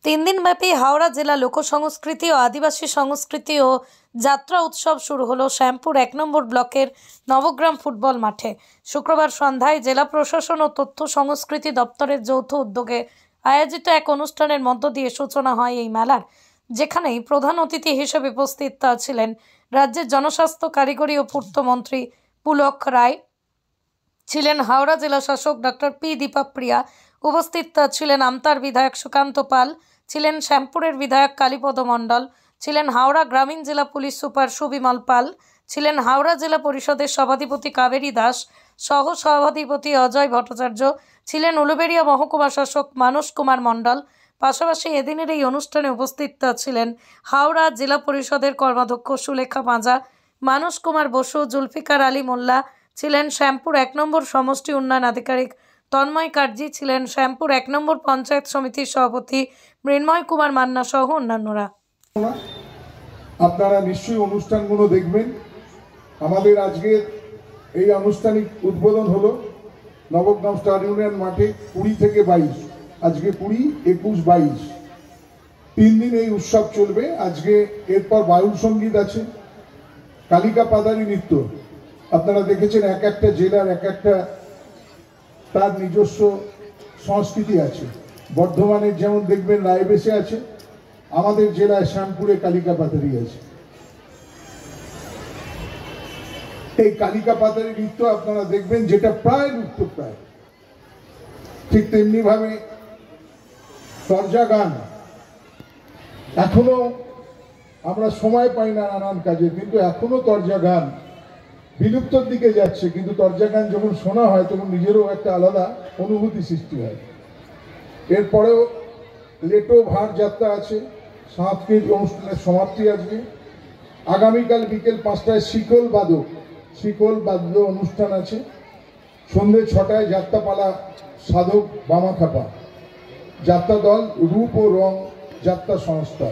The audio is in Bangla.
তিন দিনব্যাপী হাওড়া জেলা লোকসংস্কৃতি ও আদিবাসী সংস্কৃতি ও যাত্রা উৎসব শুরু হলো শ্যামপুর ১ নম্বর ব্লকের নবগ্রাম ফুটবল মাঠে। শুক্রবার সন্ধ্যায় জেলা প্রশাসন ও তথ্য সংস্কৃতি দপ্তরের যৌথ উদ্যোগে আয়োজিত এক অনুষ্ঠানের মধ্য দিয়ে সূচনা হয় এই মেলার, যেখানেই প্রধান অতিথি হিসেবে উপস্থিত ছিলেন রাজ্যের জনস্বাস্থ্য, কারিগরি ও পূর্তমন্ত্রী পুলক রায়, ছিলেন হাওড়া জেলা শাসক ডক্টর পি দীপাপ্রিয়া, উপস্থিত ছিলেন আমতার বিধায়ক সুকান্ত পাল, ছিলেন শ্যামপুরের বিধায়ক কালীপদ মণ্ডল, ছিলেন হাওড়া গ্রামীণ জেলা পুলিশ সুপার সুবিমল পাল, ছিলেন হাওড়া জেলা পরিষদের সভাধিপতি কাবেরী দাস, সহ সভাধিপতি অজয় ভট্টাচার্য, ছিলেন উলুবেড়িয়া মহকুমা শাসক মানস কুমার মণ্ডল। পাশাপাশি এদিনের এই অনুষ্ঠানে উপস্থিত ছিলেন হাওড়া জেলা পরিষদের কর্মাধ্যক্ষ সুলেখা পাঁজা, মানস কুমার বসু, জুলফিকার আলী মোল্লা, ছিলেন শ্যামপুর ১ নম্বর সমষ্টি উন্নয়ন আধিকারিক তন্ময় কার্জি, ছিলেন শ্যামপুর ১ নম্বর পঞ্চায়েত সমিতির সভাপতি মৃন্ময় কুমার মান্না সহ অন্যান্যরা। আপনারা নিশ্চয়ই অনুষ্ঠানগুলো দেখবেন। আমাদের আজকের এই আনুষ্ঠানিক উদ্বোধন হলো নবগ্রাম স্টার ইউনিয়ন মাঠে 20 থেকে 22, আজকে 20, 21, 22 তিন দিন এই উৎসব চলবে। আজকে এরপর বাউল সঙ্গীত আছে, কালিকা পাদারি নৃত্য। আপনারা দেখেছেন এক একটা জেলার এক একটা তার নিজস্ব সংস্কৃতি আছে। বর্ধমানের যেমন দেখবেন রায়বেশে আছে, আমাদের জেলায় শ্যামপুরে কালিকা পাতারি আছে। এই কালিকা পাতারি নৃত্য আপনারা দেখবেন, যেটা প্রায় লুপ্ত প্রায়। ঠিক তেমনি ভাবে তরজা গান, এখনো আমরা সময় পাই না নানান কাজে, কিন্তু এখনো তরজা গান বিলুপ্তর দিকে যাচ্ছে। কিন্তু তরজা গান যখন শোনা হয় তখন নিজেরও একটা আলাদা অনুভূতি সৃষ্টি হয়। এরপরেও লেটো ভাট যাত্রা আছে, সাংস্কৃতিক অনুষ্ঠানের সমাপ্তি আজকে। আগামীকাল বিকেল 5টায় শিকল বাদ্য অনুষ্ঠান আছে। সন্ধ্যে 6টায় যাত্রাপালা সাধক বামাখাপা, যাত্রা দল রূপ ও রং যাত্রা সংস্থা।